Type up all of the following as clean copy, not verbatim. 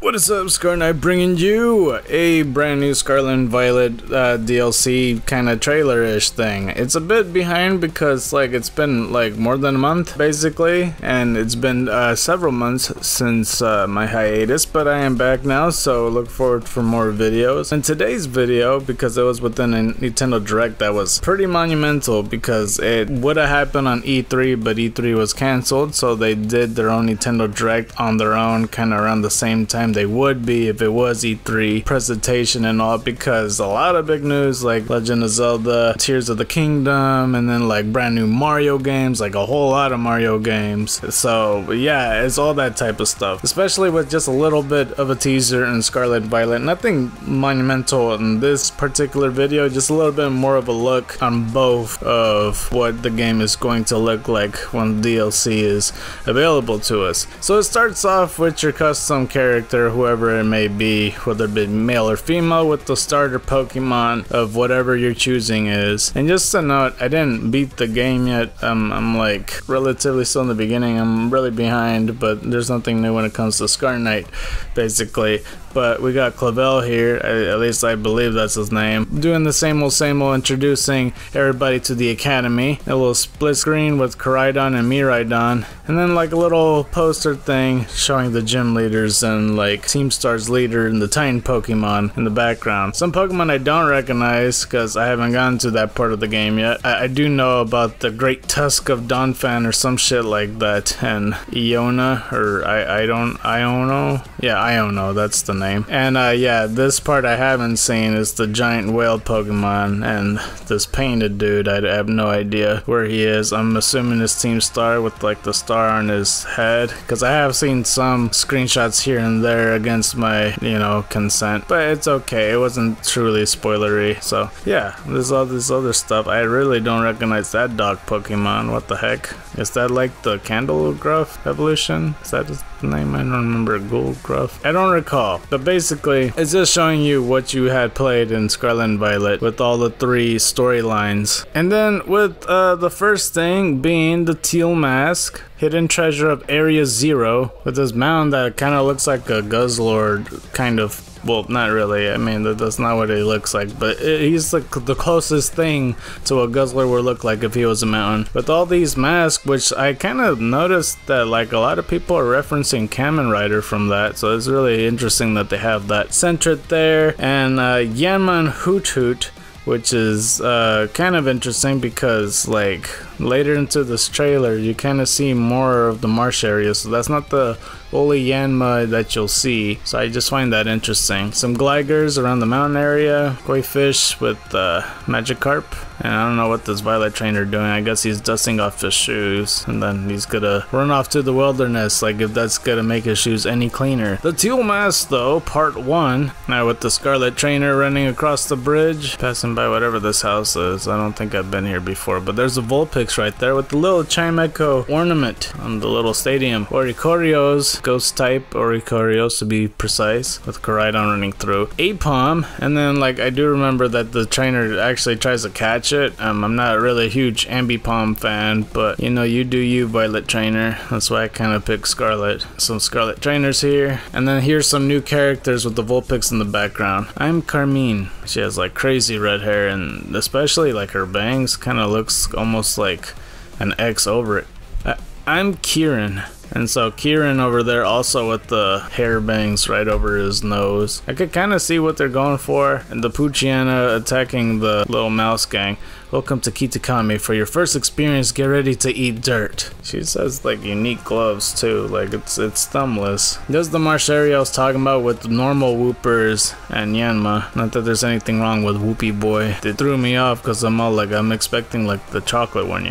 What is up, Scarlet, bringing you a brand new Scarlet and Violet DLC kind of trailer-ish thing. It's a bit behind because it's been more than a month basically, and it's been several months since my hiatus, but I am back now, so look forward for more videos. In today's video, because it was within a Nintendo Direct that was pretty monumental because it would have happened on E3, but E3 was cancelled, so they did their own Nintendo Direct on their own kind of around the same time they would be if it was E3 presentation and all, because a lot of big news like Legend of Zelda, Tears of the Kingdom, and then brand new Mario games, a whole lot of Mario games. So yeah, it's all that type of stuff, especially with just a little bit of a teaser in Scarlet and Violet. Nothing monumental in this particular video, just a little bit more of a look on both of what the game is going to look like when DLC is available to us. So it starts off with your custom character, whoever it may be, whether it be male or female, with the starter Pokemon of whatever you're choosing is. And just a note, I didn't beat the game yet. I'm relatively still in the beginning. I'm really behind, but there's nothing new when it comes to Scarlet, basically. But we got Clavel here, at least I believe that's his name, doing the same old, introducing everybody to the academy. A little split screen with Koraidon and Miraidon, and then a little poster thing showing the gym leaders and Team Star's leader and the Titan Pokemon in the background. Some Pokemon I don't recognize because I haven't gotten to that part of the game yet. I do know about the Great Tusk of Donphan or some shit like that, and Iona, or Iono? Yeah, Iono, that's the name. And yeah, this part I haven't seen is the giant whale Pokemon and this painted dude. I have no idea where he is. I'm assuming it's Team Star with the star on his head, because I have seen some screenshots here and there against my consent, but it's okay, it wasn't truly spoilery. So yeah, there's all this other stuff. I really don't recognize that dog Pokemon. What the heck is that? The Candlegruff evolution? Is that his name? I don't remember. Goldgruff? I don't recall, but basically it's just showing you what you had played in Scarlet and Violet with all the three storylines. And then with the first thing being the teal mask, hidden treasure of Area Zero, with this mound that kind of looks like a Guzzlord kind of. Well, not really. I mean, that's not what he looks like, but he's the closest thing to what Guzzler would look like if he was a mountain. With all these masks, which I kind of noticed that a lot of people are referencing Kamen Rider from that, so it's really interesting that they have that centered there. And Yanma and Hoot Hoot, which is kind of interesting because later into this trailer you kind of see more of the marsh area, so that's not the only Yanma that you'll see, so I just find that interesting. Some Gligers around the mountain area, koi fish with Magikarp, and I don't know what this Violet trainer doing. I guess he's dusting off his shoes and then he's gonna run off to the wilderness, if that's gonna make his shoes any cleaner. The Teal Mask though, part 1, now with the Scarlet trainer running across the bridge, passing by whatever this house is. I don't think I've been here before, but there's a Vulpix right there with the little Chimecho ornament on the little stadium. Oricorios, ghost type Oricorios to be precise, with Koraidon running through. Apom, and then I do remember that the trainer actually tries to catch it. I'm not really a huge Ambipom fan, but you do you, Violet trainer. That's why I kind of picked Scarlet. Some Scarlet trainers here, and then here's some new characters with the Vulpix in the background. I'm Carmine. She has crazy red hair, and especially her bangs kind of looks almost like an X over it. I'm Kieran. And so Kieran over there also with the hair bangs right over his nose. I could kind of see what they're going for. And the Poochyena attacking the little mouse gang. Welcome to Kitakami. For your first experience, get ready to eat dirt. She says unique gloves too, it's thumbless. This is the marsh area I was talking about with normal Whoopers and Yanma. Not that there's anything wrong with Whoopie Boy. They threw me off because I'm all I'm expecting the chocolate one,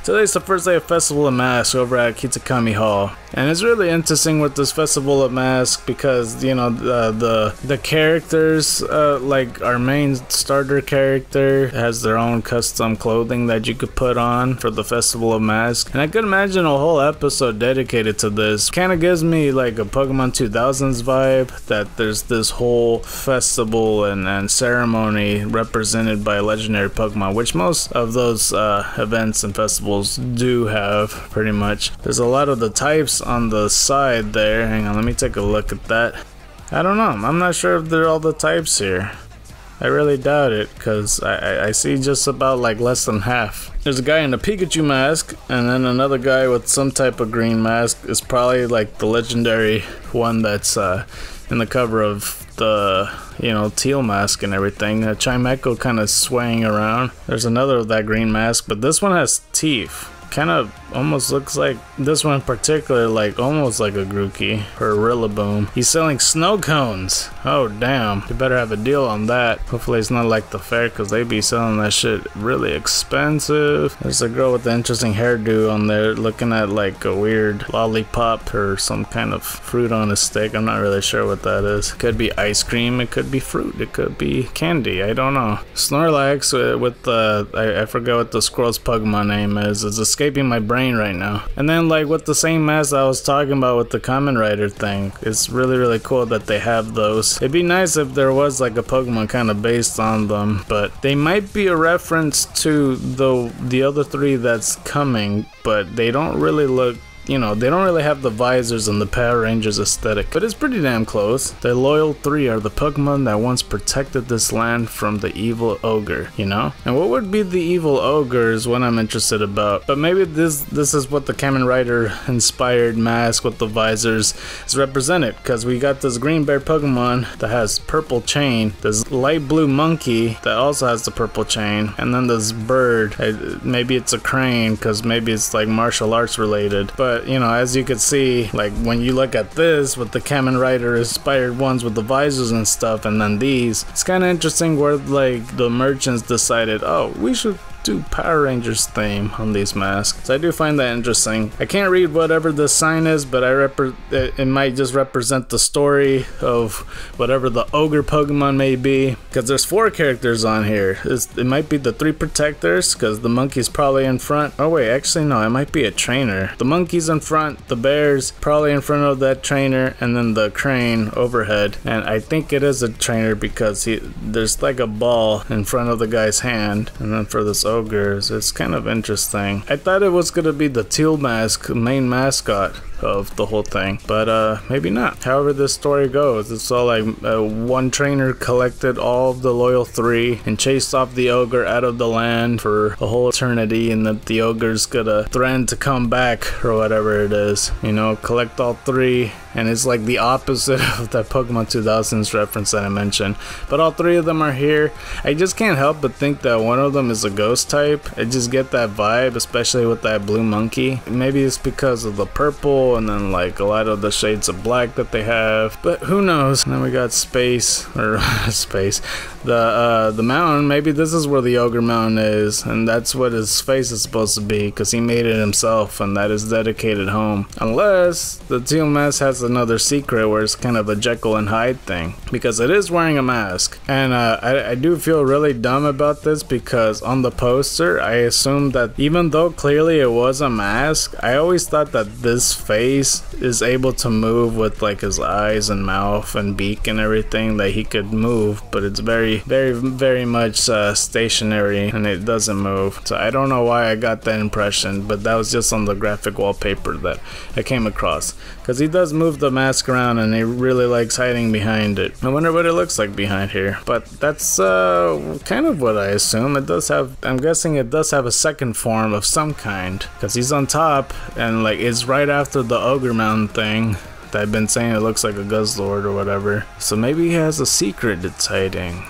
Today's the first day of Festival of Masks over at Kitakami Hall. And it's really interesting with this Festival of Masks because the characters, our main starter character has their own custom clothing that you could put on for the Festival of Masks, and I could imagine a whole episode dedicated to this. Kind of gives me a Pokemon 2000s vibe, that there's this whole festival and ceremony represented by a legendary Pokemon, which most of those events and festivals do have pretty much. There's a lot of the types on the side there. Hang on, let me take a look at that. I don't know. I'm not sure if they're all the types here. I really doubt it, because I see just about like less than half. There's a guy in a Pikachu mask, and then another guy with some type of green mask. Is probably like the legendary one that's in the cover of the, you know, teal mask and everything. Chimecho kind of swaying around. There's another of that green mask, but this one has teeth. Kind of almost looks like, this one in particular, like almost like a Grookey or a Rillaboom. He's selling snow cones. Oh damn, you better have a deal on that. Hopefully it's not like the fair, because they be selling that shit really expensive. There's a girl with the interesting hairdo on there looking at like a weird lollipop or some kind of fruit on a stick. I'm not really sure what that is. Could be ice cream, it could be fruit, it could be candy, I don't know. Snorlax with the, I forgot what the squirrel's Pokemon name is. It's escaping my brain right now. And then like with the same mask I was talking about with the Kamen Rider thing, it's really cool that they have those. It'd be nice if there was like a Pokemon kind of based on them, but they might be a reference to the other three that's coming, but they don't really look, you know, they don't really have the visors and the Power Rangers aesthetic, but it's pretty damn close. The loyal three are the Pokemon that once protected this land from the evil ogre, you know? And what would be the evil ogre is what I'm interested about. But maybe this is what the Kamen Rider inspired mask with the visors is represented, because we got this green bear Pokemon that has purple chain, this light blue monkey that also has the purple chain, and then this bird. Maybe it's a crane, because maybe it's like martial arts related. But you know, as you can see, like when you look at this with the Kamen Rider inspired ones with the visors and stuff, and then these, it's kind of interesting where like the merchants decided, oh, we should do Power Rangers theme on these masks. So I do find that interesting. I can't read whatever the sign is, but it might just represent the story of whatever the ogre Pokemon may be, because there's 4 characters on here. It might be the 3 protectors, because the monkey's probably in front. Oh wait, actually no, it might be a trainer. The monkey's in front, the bear's probably in front of that trainer, and then the crane overhead. And I think it is a trainer because there's like a ball in front of the guy's hand, and then for this ogres, it's kind of interesting. I thought it was gonna be the teal mask, main mascot of the whole thing, but maybe not. However this story goes, it's all like one trainer collected all of the loyal 3 and chased off the ogre out of the land for a whole eternity, and that the ogre's gonna threaten to come back or whatever it is, you know, collect all 3. And it's like the opposite of that Pokemon 2000s reference that I mentioned. But all 3 of them are here. I just can't help but think that one of them is a ghost type. I just get that vibe, especially with that blue monkey. Maybe it's because of the purple and then like a lot of the shades of black that they have. But who knows? And then we got space, or space. The mountain, maybe this is where the Ogre Mountain is, and that's what his face is supposed to be, because he made it himself, and that is dedicated home. Unless the teal mask has another secret where it's kind of a Jekyll and Hyde thing, because it is wearing a mask. And I do feel really dumb about this, because on the poster I assumed that even though clearly it was a mask, I always thought that this face is able to move with like his eyes and mouth and beak and everything, that he could move, but it's very much stationary and it doesn't move. So I don't know why I got that impression, but that was just on the graphic wallpaper that I came across, because he does move the mask around and he really likes hiding behind it. I wonder what it looks like behind here, but that's kind of what I assume. It does have, I'm guessing it does have a second form of some kind, because he's on top and like it's right after the Ogre Mountain thing that I've been saying. It looks like a Guzzlord or whatever, so maybe he has a secret it's hiding.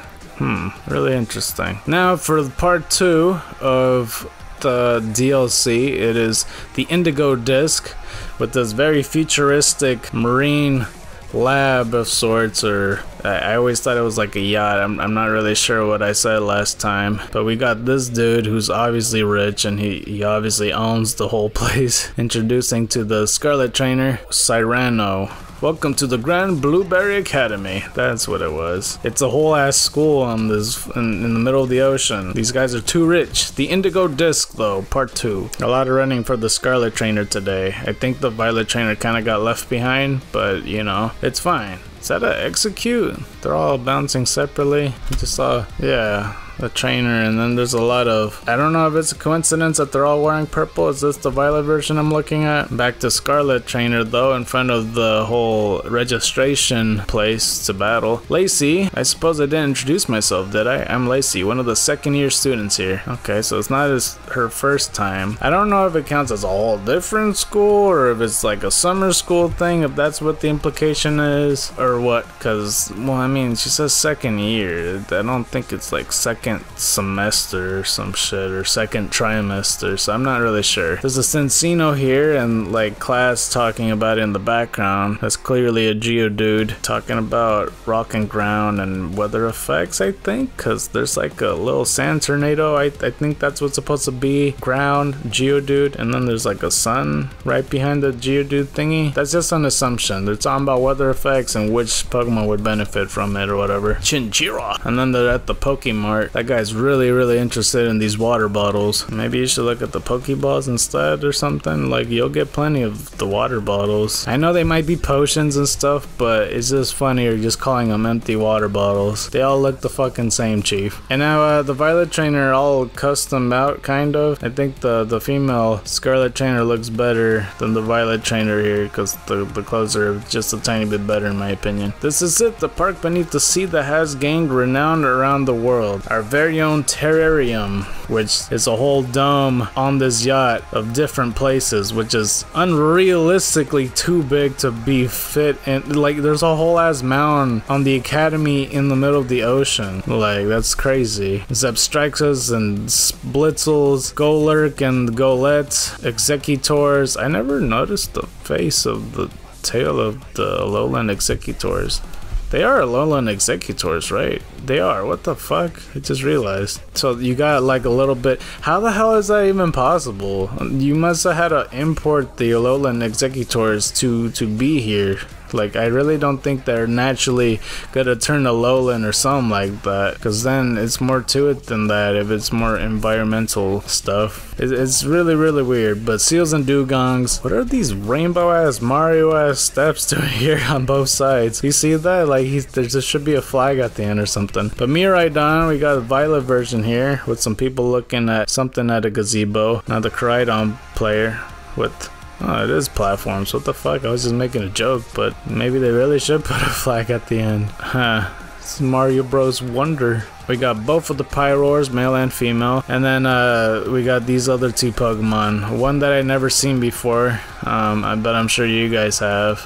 Really interesting. Now for part 2 of the DLC, it is the Indigo Disc with this very futuristic marine lab of sorts, or I always thought it was like a yacht. I'm not really sure what I said last time, but we got this dude who's obviously rich and he obviously owns the whole place. Introducing to the Scarlet trainer, Cyrano. Welcome to the Grand Blueberry Academy. That's what it was. It's a whole ass school on this in the middle of the ocean. These guys are too rich. The Indigo Disc though, part 2. A lot of running for the Scarlet trainer today. I think the Violet trainer kind of got left behind, but you know, it's fine. Is that a execute? They're all bouncing separately. I just saw, yeah. the trainer, and then there's a lot of, I don't know if it's a coincidence that they're all wearing purple. Is this the Violet version I'm looking at? Back to Scarlet trainer though, in front of the whole registration place to battle. Lacey, I suppose I didn't introduce myself, did I? I'm Lacey, one of the second year students here. Okay, so it's not her first time. I don't know if it counts as a whole different school or if it's like a summer school thing, if that's what the implication is or what, because, well, I mean, she says second year. I don't think it's like second semester or some shit, or second trimester, so I'm not really sure. There's a Cincino here and like class talking about it in the background. That's clearly a Geodude talking about rock and ground and weather effects, I think, because there's like a little sand tornado. I think that's what's supposed to be ground, Geodude, and then there's like a sun right behind the Geodude thingy. That's just an assumption. They're talking about weather effects and which Pokemon would benefit from it or whatever. Chinchilla. And then they're at the Pokemart. That guy's really interested in these water bottles. Maybe you should look at the Pokeballs instead or something. Like, you'll get plenty of the water bottles. I know they might be potions and stuff, but it's just funnier just calling them empty water bottles. They all look the fucking same, chief. And now the Violet trainer all custom out, kind of. I think the female Scarlet trainer looks better than the Violet trainer here, because the clothes are just a tiny bit better in my opinion. This is it, the park beneath the sea that has gained renown around the world. Our very own terrarium, which is a whole dome on this yacht of different places, which is unrealistically too big to be fit in. Like, there's a whole ass mound on the academy in the middle of the ocean. Like, that's crazy. Zebstrixus and Splitzels, Golurk and Golett, Executors. I never noticed the face of the tail of the Alolan Executors. They are Alolan Executors, right? They are. What the fuck? I just realized. So you got like a little bit. How the hell is that even possible? You must have had to import the Alolan Executors to be here. Like, I really don't think they're naturally gonna turn Alolan or something like that, because then it's more to it than that if it's more environmental stuff. It's really weird. But Seals and Dugongs, what are these rainbow ass Mario ass steps doing here on both sides? You see that? Like, there should be a flag at the end or something. But Miraidon, we got a Violet version here with some people looking at something at a gazebo. Now the Koraidon player with, oh, it is platforms. What the fuck? I was just making a joke, but maybe they really should put a flag at the end. Huh. It's Mario Bros. Wonder. We got both of the Pyroars, male and female. And then we got these other two Pokemon. One that I never seen before, but I'm sure you guys have.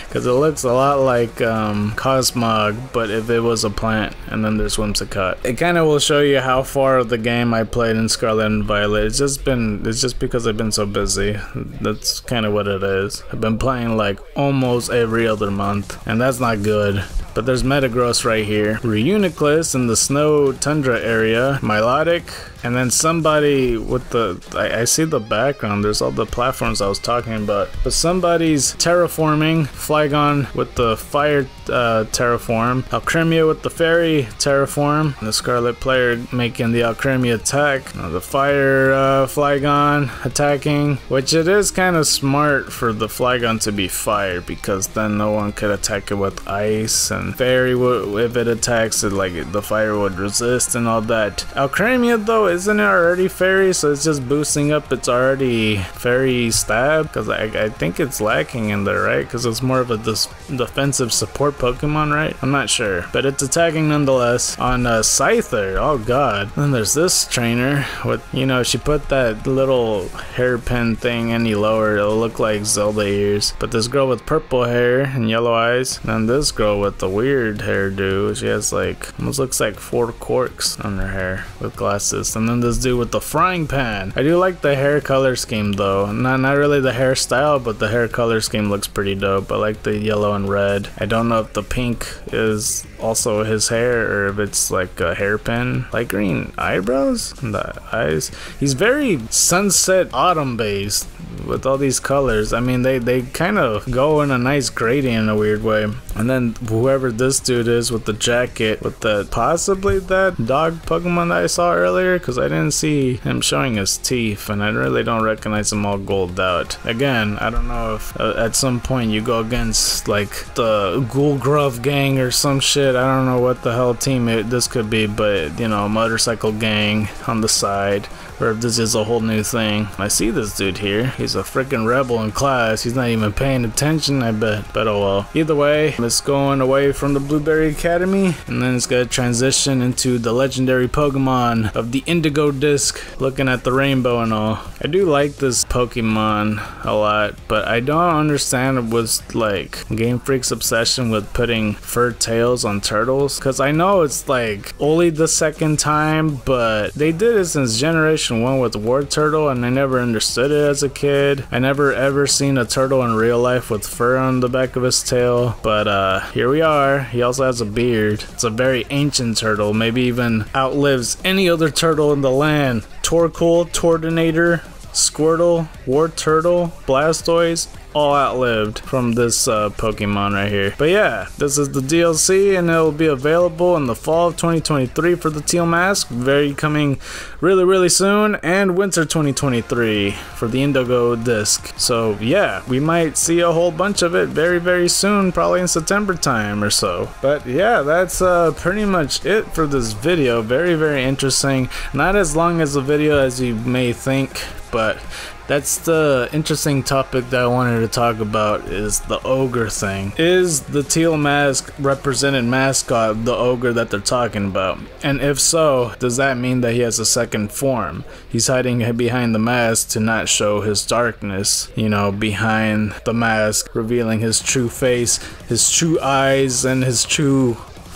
Because it looks a lot like Cosmog, but if it was a plant. And then there's Whimsicott. It kind of will show you how far of the game I played in Scarlet and Violet. It's just because I've been so busy. That's kind of what it is. I've been playing like almost every other month, and that's not good. But there's Metagross right here. Reuniclus in the snow tundra area. Milotic. And then somebody with the, I see the background, there's all the platforms I was talking about. But somebody's terraforming, Flygon with the fire terraform, Alcremia with the fairy terraform, and the Scarlet player making the Alcremia attack. Now the fire Flygon attacking, which it is kind of smart for the Flygon to be fire, because then no one could attack it with ice, and fairy would, if it attacks it, like the fire would resist and all that. Alcremia though, isn't it already fairy, so it's just boosting up its already fairy stab? Because I think it's lacking in there, right? Because it's more of a defensive support Pokemon, right? I'm not sure, but it's attacking nonetheless on Scyther. Oh god. Then there's this trainer with, you know, she put that little hairpin thing any lower, it'll look like Zelda ears. But this girl with purple hair and yellow eyes, and then this girl with the weird hairdo, she has like, almost looks like 4 corks on her hair with glasses. And then this dude with the frying pan. I do like the hair color scheme though. Not really the hairstyle, but the hair color scheme looks pretty dope. I like the yellow and red. I don't know if the pink is also his hair or if it's like a hairpin. Like green eyebrows and the eyes. He's very sunset autumn based with all these colors. I mean, they kind of go in a nice gradient in a weird way. And then whoever this dude is with the jacket, with the possibly that dog Pokemon that I saw earlier, because I didn't see him showing his teeth, and I really don't recognize him all gold out. Again, I don't know if at some point you go against like the Ghoul Grove gang or some shit. I don't know what the hell team this could be, but you know, motorcycle gang on the side, or if this is a whole new thing. I see this dude here. He's a freaking rebel in class. He's not even paying attention, I bet. But oh well. Either way, it's going away from the Blueberry Academy, and then it's gonna transition into the legendary Pokemon of the Indigo Disc, looking at the rainbow and all. I do like this Pokemon a lot, but I don't understand what's like Game Freak's obsession with putting fur tails on turtles, because I know it's like only the second time, but they did it since Generation 1 with War Turtle, and I never understood it as a kid. I never ever seen a turtle in real life with fur on the back of his tail, but here we are. He also has a beard. It's a very ancient turtle, maybe even outlives any other turtle in the land. Torkoal, Tordinator, Squirtle, War Turtle, Blastoise, all outlived from this Pokemon right here. But yeah, this is the DLC, and it will be available in the fall of 2023 for the Teal Mask, very coming really soon, and winter 2023 for the Indigo Disc. So yeah, we might see a whole bunch of it very soon, probably in September time or so. But yeah, that's pretty much it for this video. Very interesting. Not as long as the video as you may think, but that's the interesting topic that I wanted to talk about, is the ogre thing. Is the Teal Mask represented mascot the ogre that they're talking about? And if so, does that mean that he has a second form? He's hiding behind the mask to not show his darkness, you know, behind the mask, revealing his true face, his true eyes, and his true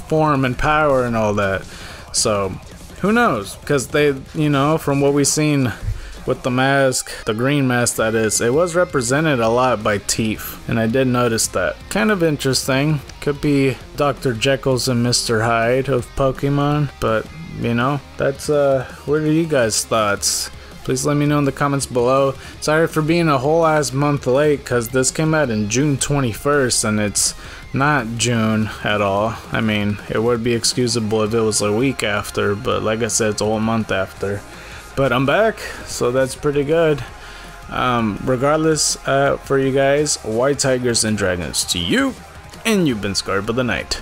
form and power and all that. So, who knows? Because they, you know, from what we've seen with the mask, the green mask that is, it was represented a lot by teeth, and I did notice that. Kind of interesting. Could be Dr. Jekyll's and Mr. Hyde of Pokemon, but you know, that's what are you guys' thoughts? Please let me know in the comments below. Sorry for being a whole ass month late, because this came out in June 21st and it's not June at all. I mean, it would be excusable if it was a week after, but like I said, it's a whole month after. But I'm back, so that's pretty good. Regardless, for you guys, white tigers and dragons to you, and you've been scarred by the night.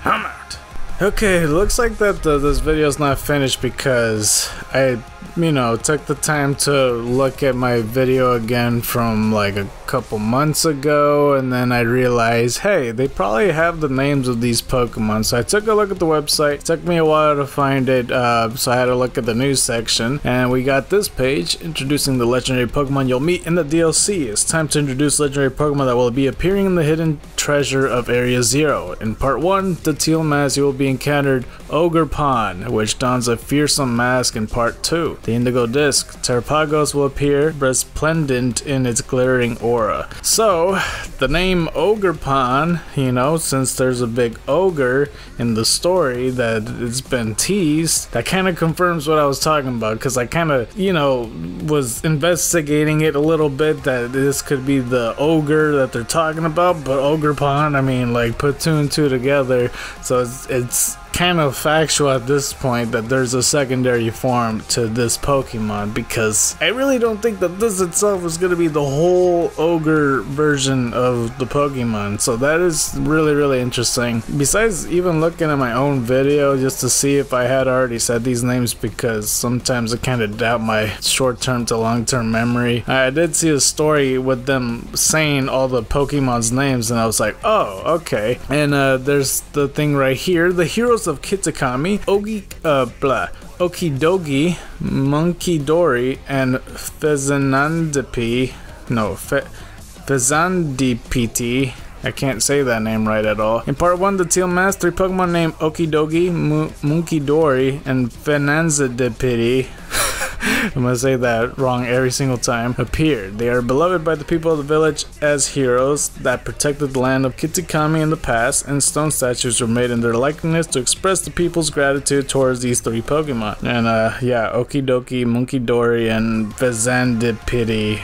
I'm out. Okay, looks like that this video's not finished because I, you know, took the time to look at my video again from like a couple months ago, and then I realized, hey, they probably have the names of these Pokemon. So I took a look at the website. It took me a while to find it, so I had to look at the news section, and we got this page introducing the legendary Pokemon you'll meet in the DLC. It's time to introduce legendary Pokemon that will be appearing in the hidden treasure of Area 0. In part 1, the Teal Mask, you will be encountered Ogrepon, which dons a fearsome mask in part 2. The Indigo Disc, Terpagos will appear resplendent in its glittering aura. So, the name Ogrepon, you know, since there's a big ogre in the story that it's been teased, that kind of confirms what I was talking about, because I kind of, you know, was investigating it a little bit, that this could be the ogre that they're talking about, but Ogrepon, I mean, like, put 2 and 2 together, so it's kind of factual at this point that there's a secondary form to this Pokemon, because I really don't think that this itself is going to be the whole ogre version of the Pokemon. So that is really interesting. Besides even looking at my own video just to see if I had already said these names, because sometimes I kind of doubt my short-term to long-term memory. I did see a story with them saying all the Pokemon's names, and I was like, oh, okay. And there's the thing right here, the heroes of Kitakami, Okidogi, Monkidori, and Fezandipiti. I can't say that name right at all. In part 1, the Teal Mask, 3 Pokemon named Okidogi, Monkidori, and Fezandipiti I'm gonna say that wrong every single time. Appeared. They are beloved by the people of the village as heroes that protected the land of Kitakami in the past, and stone statues were made in their likeness to express the people's gratitude towards these 3 Pokemon. And yeah, Okidoki, Munkidori, and Fazandipiti.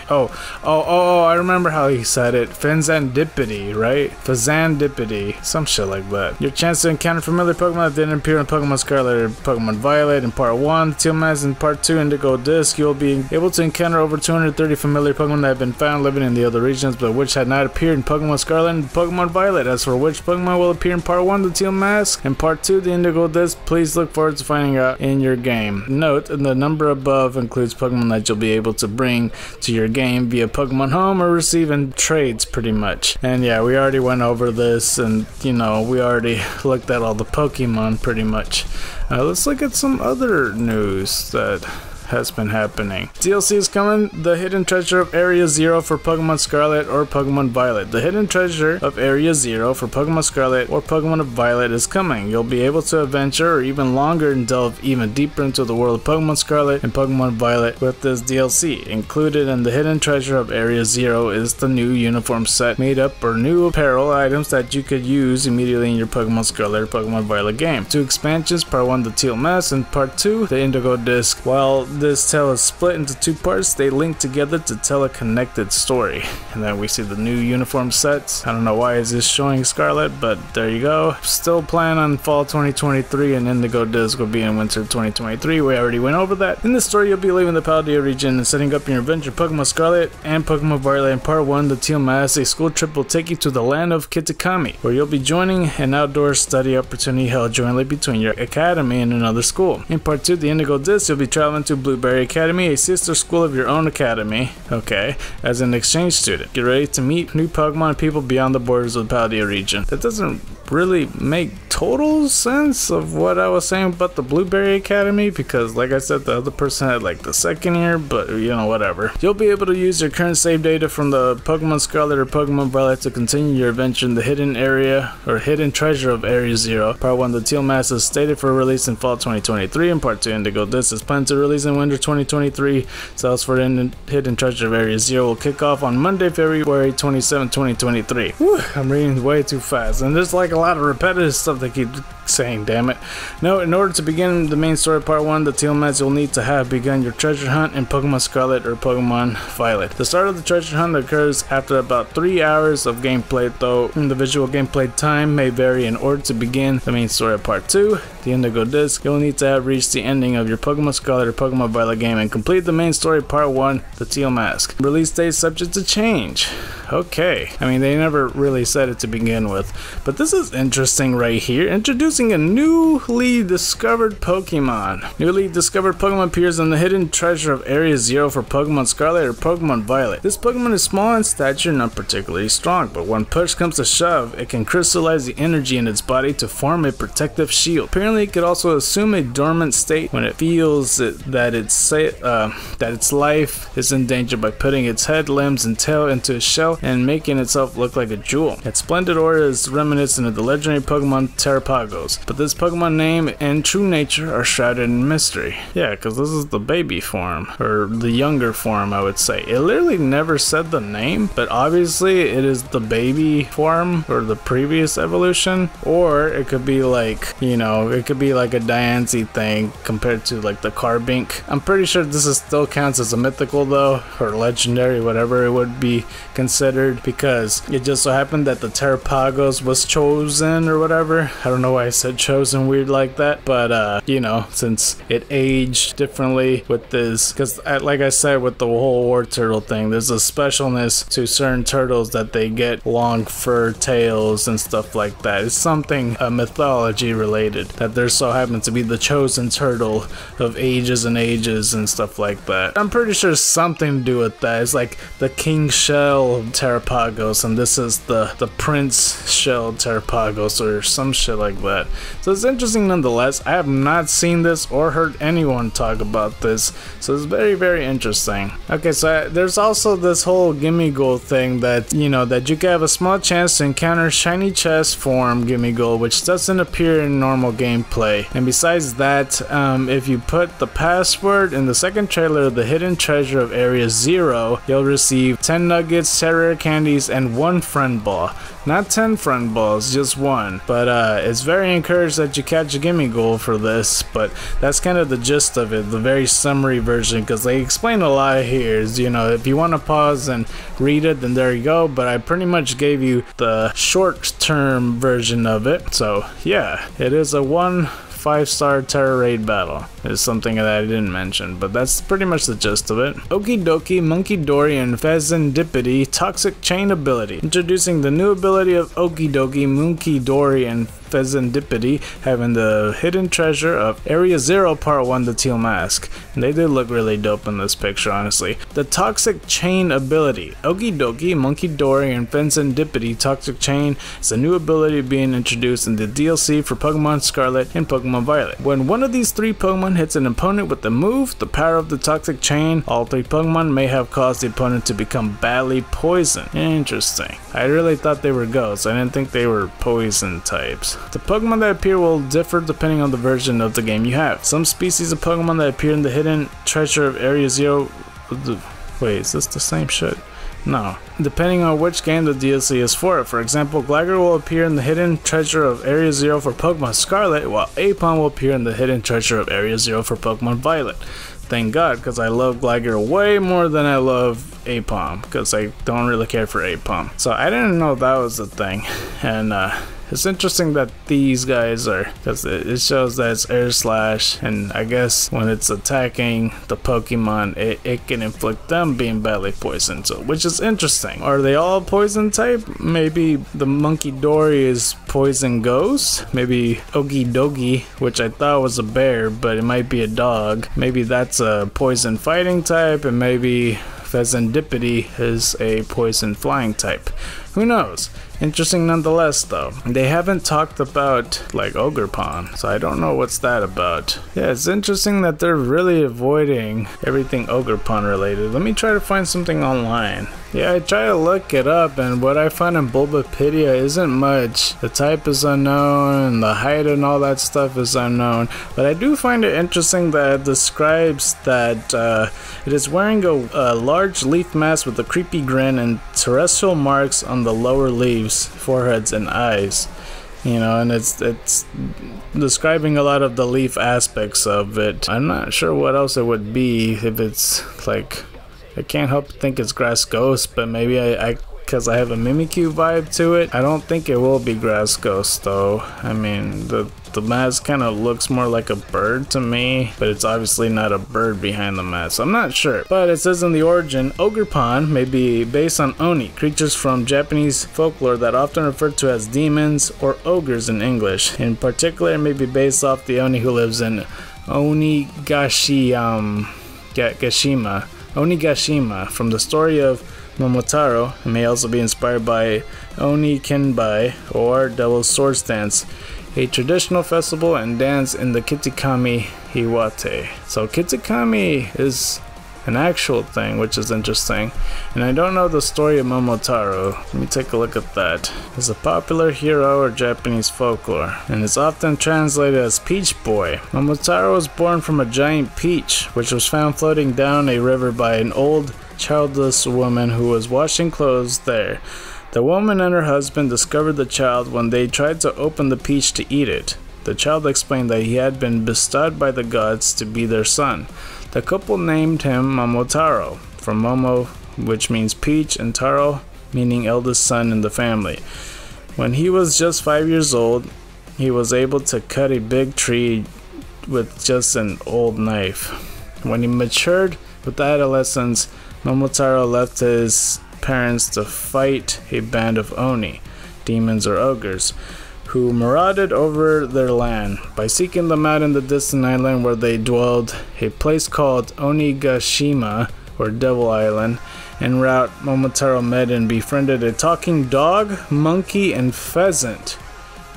I remember how he said it. Fazandipiti, right? Fazandipiti. Some shit like that. Your chance to encounter familiar Pokemon that didn't appear in Pokemon Scarlet or Pokemon Violet in Part 1, Teal Mask in Part 2, Indigo Disc. You'll be able to encounter over 230 familiar Pokemon that have been found living in the other regions, but which had not appeared in Pokemon Scarlet and Pokemon Violet. As for which Pokemon will appear in Part 1, the Teal Mask, and Part 2, the Indigo Disc, please look forward to finding out in your game. Note, the number above includes Pokemon that you'll be able to bring to your game via Pokemon Home or receive in trades, pretty much. And yeah, we already went over this, and you know, we already looked at all the Pokemon pretty much. Let's look at some other news that has been happening. DLC is coming, the hidden treasure of Area Zero for Pokemon Scarlet or Pokemon Violet. The hidden treasure of Area Zero for Pokemon Scarlet or Pokemon Violet is coming. You'll be able to adventure or even longer and delve even deeper into the world of Pokemon Scarlet and Pokemon Violet with this DLC. Included in the hidden treasure of Area Zero is the new uniform set made up or new apparel items that you could use immediately in your Pokemon Scarlet or Pokemon Violet game. 2 expansions, Part 1 the Teal Mask and Part 2 the Indigo Disc. While this tale is split into 2 parts, they link together to tell a connected story. And then we see the new uniform sets. I don't know why is this showing Scarlet, but there you go. Still plan on fall 2023, and Indigo Disc will be in winter 2023. We already went over that. In this story, you'll be leaving the Paldea region and setting up your adventure Pokemon Scarlet and Pokemon Violet. In Part 1, the Teal Mask, a school trip will take you to the land of Kitakami, where you'll be joining an outdoor study opportunity held jointly between your academy and another school. In Part 2, the Indigo Disc, you'll be traveling to Blueberry Academy, a sister school of your own academy, okay, as an exchange student. Get ready to meet new Pokemon and people beyond the borders of the Paldea region. That doesn't really make total sense of what I was saying about the Blueberry Academy, because like I said, the other person had like the second year, but you know, whatever. You'll be able to use your current save data from the Pokemon Scarlet or Pokemon Violet to continue your adventure in the hidden area or hidden treasure of Area Zero. Part 1, the Teal Mask, is stated for release in fall 2023, and Part 2, Indigo Disc, is planned to release in winter 2023. Sales for the hidden treasure of Area Zero will kick off on Monday, February 27, 2023. Whew, I'm reading way too fast, and there's like a lot of repetitive stuff they keep saying, damn it. No, in order to begin the main story Part 1, the Teal Mask, you'll need to have begun your treasure hunt in Pokemon Scarlet or Pokemon Violet. The start of the treasure hunt occurs after about 3 hours of gameplay, though the visual gameplay time may vary. In order to begin the main story of Part 2, the Indigo Disc, you'll need to have reached the ending of your Pokemon Scarlet or Pokemon Violet game and complete the main story Part 1, the Teal Mask. Release date subject to change. Okay, I mean, they never really said it to begin with, but this is interesting right here. Introducing a newly discovered Pokemon. Newly discovered Pokemon appears in the hidden treasure of Area Zero for Pokemon Scarlet or Pokemon Violet. This Pokemon is small in stature and not particularly strong, but when push comes to shove, it can crystallize the energy in its body to form a protective shield. Apparently, it could also assume a dormant state when it feels that its life is in danger by putting its head, limbs, and tail into a shell and making itself look like a jewel. Its splendid aura is reminiscent of the legendary Pokemon Terrapagos, but this Pokemon name and true nature are shrouded in mystery. Yeah, because this is the baby form, or the younger form, I would say. It literally never said the name, but obviously it is the baby form, or the previous evolution, or it could be like, you know, it could be like a Diancie thing compared to like the Carbink. I'm pretty sure this is still counts as a mythical though, or legendary, whatever it would be considered, because it just so happened that the Terrapagos was chosen or whatever. I don't know why I said chosen weird like that, but you know, since it aged differently with this, because like I said with the whole war turtle thing, there's a specialness to certain turtles that they get long fur tails and stuff like that. It's something mythology related, that there so happens to be the chosen turtle of ages and ages and stuff like that. I'm pretty sure something to do with that. It's like the king shell of Terrapagos, and this is the prince shell Terrapagos or some shit like that. that. So it's interesting nonetheless. I have not seen this or heard anyone talk about this, so it's very, very interesting. Okay, so there's also this whole gimme goal thing that, you know, that you can have a small chance to encounter shiny chest form gimme goal, which doesn't appear in normal gameplay. And besides that, if you put the password in the second trailer of the hidden treasure of Area 0, you'll receive 10 nuggets, 10 rare candies, and 1 friend ball. Not 10 friend balls, just 1. But it's very encouraged that you catch a gimme goal for this, but that's kind of the gist of it, the very summary version, because they explain a lot here. You know, if you want to pause and read it, then there you go, but I pretty much gave you the short-term version of it. So yeah, it is a 5-star terror raid battle. Is something that I didn't mention, but that's pretty much the gist of it. Okie dokie, Monkey Dory, and Pheasantipity Toxic Chain ability. Introducing the new ability of Okie dokie, Monkey Dory, and Pheasantipity, having the hidden treasure of Area 0 Part 1, the Teal Mask. And they did look really dope in this picture, honestly. The Toxic Chain ability. Okie dokie, Monkey Dory, and Pheasantipity Toxic Chain is a new ability being introduced in the DLC for Pokemon Scarlet and Pokemon Violet. When one of these 3 Pokemon hits an opponent with the move, the power of the Toxic Chain, all 3 Pokemon may have caused the opponent to become badly poisoned. Interesting. I really thought they were ghosts. I didn't think they were poison types. The Pokemon that appear will differ depending on the version of the game you have. Some species of Pokemon that appear in the hidden treasure of Area 0... Wait, is this the same shit? No. Depending on which game the DLC is for. For example, Gligar will appear in the hidden treasure of Area 0 for Pokemon Scarlet, while Apom will appear in the hidden treasure of Area 0 for Pokemon Violet. Thank God, because I love Gligar way more than I love Apom, because I don't really care for Apom. So I didn't know that was the thing, and it's interesting that these guys are, because it shows that it's Air Slash, and I guess when it's attacking the Pokemon, it can inflict them being badly poisoned, so, which is interesting. Are they all poison type? Maybe the Monkey Dory is Poison Ghost? Maybe Okie dokie, which I thought was a bear, but it might be a dog. Maybe that's a poison fighting type, and maybe Pheasantipity is a poison flying type. Who knows? Interesting nonetheless though. They haven't talked about like Ogrepon, so I don't know what's that about. Yeah, it's interesting that they're really avoiding everything Ogrepon related. Let me try to find something online. Yeah, I try to look it up, and what I find in Bulbapedia isn't much. The type is unknown, and the height and all that stuff is unknown. But I do find it interesting that it describes that it is wearing a large leaf mask with a creepy grin and terrestrial marks on the lower leaves, foreheads, and eyes. You know, and it's describing a lot of the leaf aspects of it. I'm not sure what else it would be if it's like... I can't help but think it's Grass Ghost, but maybe because I have a Mimikyu vibe to it. I don't think it will be Grass Ghost though. I mean, the mask kind of looks more like a bird to me, but it's obviously not a bird behind the mask, so I'm not sure. But it says in the origin, Ogrepon may be based on Oni, creatures from Japanese folklore that often referred to as demons or ogres in English. In particular, it may be based off the Oni who lives in Onigashima from the story of Momotaro. It may also be inspired by Oni Kenbai, or Devil's Swords Dance, a traditional festival and dance in the Kitakami Hiwate. So Kitakami is an actual thing, which is interesting. And I don't know the story of Momotaro. Let me take a look at that. It's a popular hero or Japanese folklore, and it's often translated as Peach Boy. Momotaro was born from a giant peach, which was found floating down a river by an old, childless woman who was washing clothes there. The woman and her husband discovered the child when they tried to open the peach to eat it. The child explained that he had been bestowed by the gods to be their son. The couple named him Momotaro, from Momo, which means peach, and Taro, meaning eldest son in the family. When he was just 5 years old, he was able to cut a big tree with just an old knife. When he matured with adolescence, Momotaro left his parents to fight a band of Oni, demons or ogres, who marauded over their land. By seeking them out in the distant island where they dwelled, a place called Onigashima, or Devil Island, en route, Momotaro met and befriended a talking dog, monkey, and pheasant,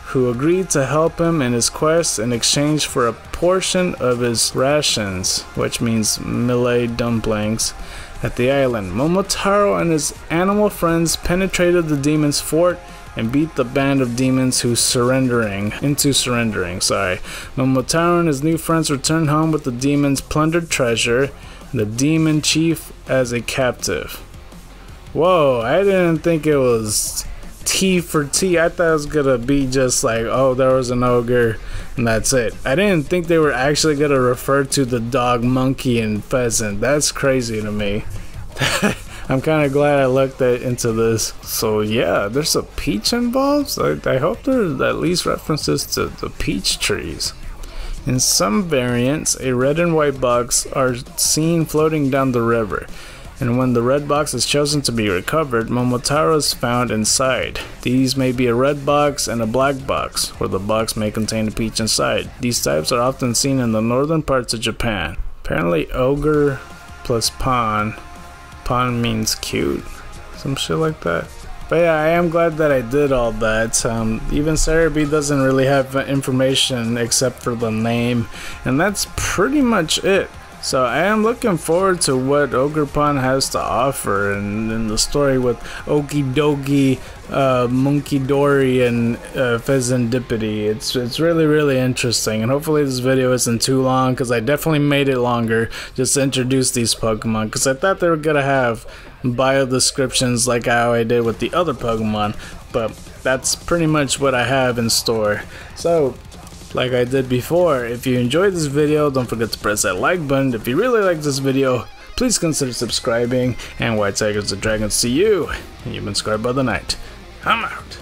who agreed to help him in his quest in exchange for a portion of his rations, which means millet dumplings, at the island. Momotaro and his animal friends penetrated the demon's fort and beat the band of demons into surrendering. Momotaro and his new friends returned home with the demon's plundered treasure and the demon chief as a captive. Whoa, I didn't think it was T for T. I thought it was gonna be just like, oh, there was an ogre and that's it. I didn't think they were actually gonna refer to the dog, monkey, and pheasant. That's crazy to me. I'm kind of glad I looked into this. So yeah, there's a peach involved. I hope there's at least references to the peach trees. In some variants, a red and white box are seen floating down the river, and when the red box is chosen to be recovered, Momotaro is found inside. These may be a red box and a black box, where the box may contain a peach inside. These types are often seen in the northern parts of Japan. Apparently ogre plus pawn. Pawn means cute. Some shit like that. But yeah, I am glad that I did all that. Even Cerebi doesn't really have information except for the name, and that's pretty much it. So I am looking forward to what Ogrepon has to offer in the story with Okidogi, Monkey Dory, and Pheasantipity. It's really interesting, and hopefully this video isn't too long, because I definitely made it longer just to introduce these Pokemon, because I thought they were gonna have bio descriptions like how I did with the other Pokemon, but that's pretty much what I have in store. So like I did before, if you enjoyed this video, don't forget to press that like button. If you really like this video, please consider subscribing. And White Tigers and Dragons to you. And you've been Scarlet by the Night. I'm out.